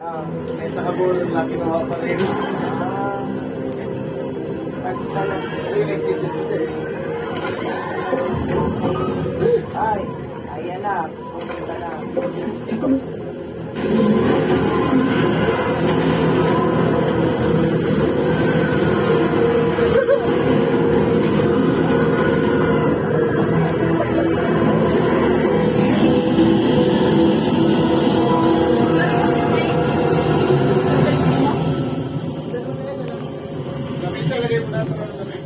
May nakabulong lang kinuha pa rin. At pala, ayun yung sticker ko sa'yo. Ay, ayan na. Pumunta na. Sabi siya, lagay mo na sa mga sabi.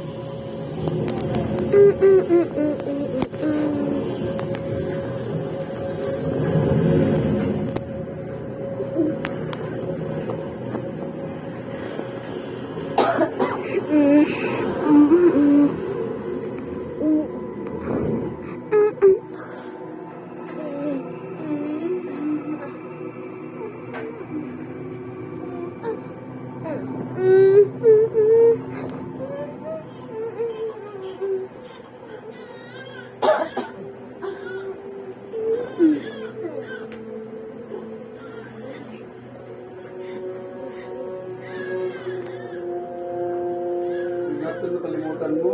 Lahat na nakalimutan mo.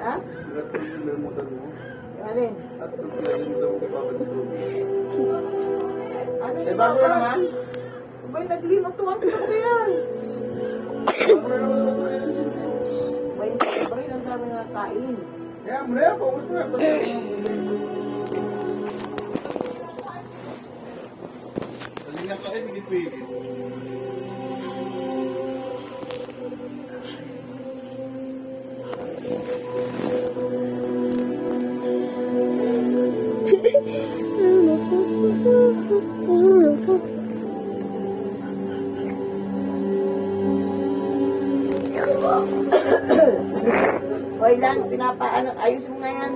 Ha? Lahat na nakalimutan mo. Alin? At nung pinalimutan mo kay Papa ni Ruby. Ano Eh, bago na naman. Bay, naglimatuan ko ba yan? Bago na naman ako rin. Bay, bay, ang dami na kain. Kaya mo na yan, focus mo na. Talingan ka rin, hindi pwede. Hoy lang, pinapaano, ayos mo na yan.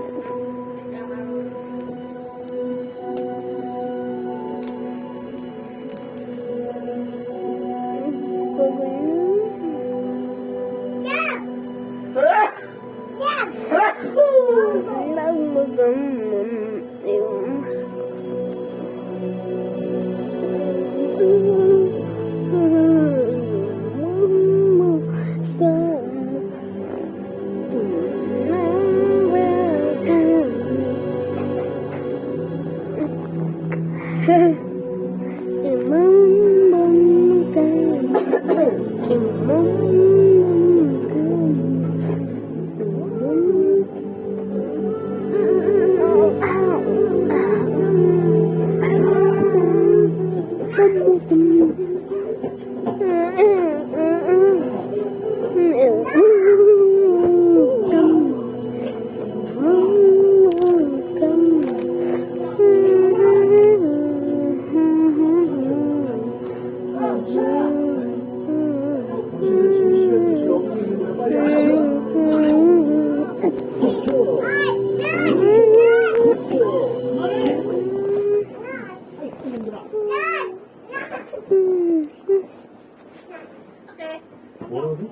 뭐라고?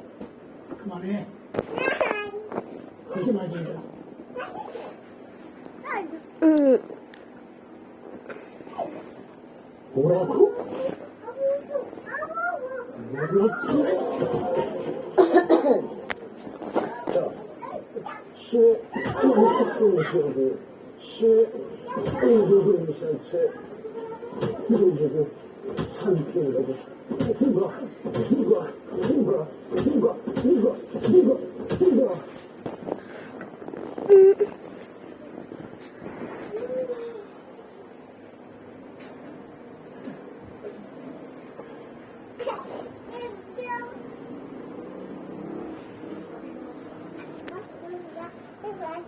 그만해. 그러지 마지, 얘들아. 뭐라고? 자, 시, 한식도 시, 의도를 산책, 들어주고, 산길하고, 누가.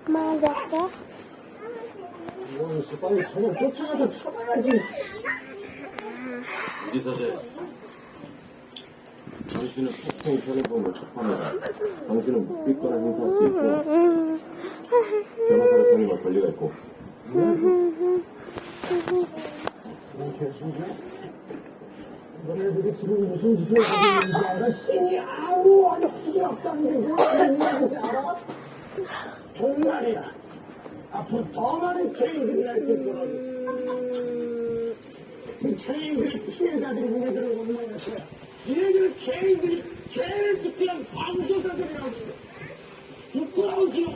맞았어? 이원수 빨리 저녁 쫓아가서 잡아야지. 이사제, 당신은 폭풍 편의범을 접합니다. 당신은 묵비권을 행사할 수 있고 변호사를 선임할 권리가 있고 이런 개소리야? 너네들이 지금 무슨 짓을 하고 있는지 알아? 신이 아무 어렵습이 없다는 게 무슨 얘기인지 알아? 정말이야. 앞으로 더 많은 죄인들이 날 거라고. 그 죄인들의 피해자들이 우리들을 원망했어요. 얘들 죄인들이 죄를 짓기 위한 방조를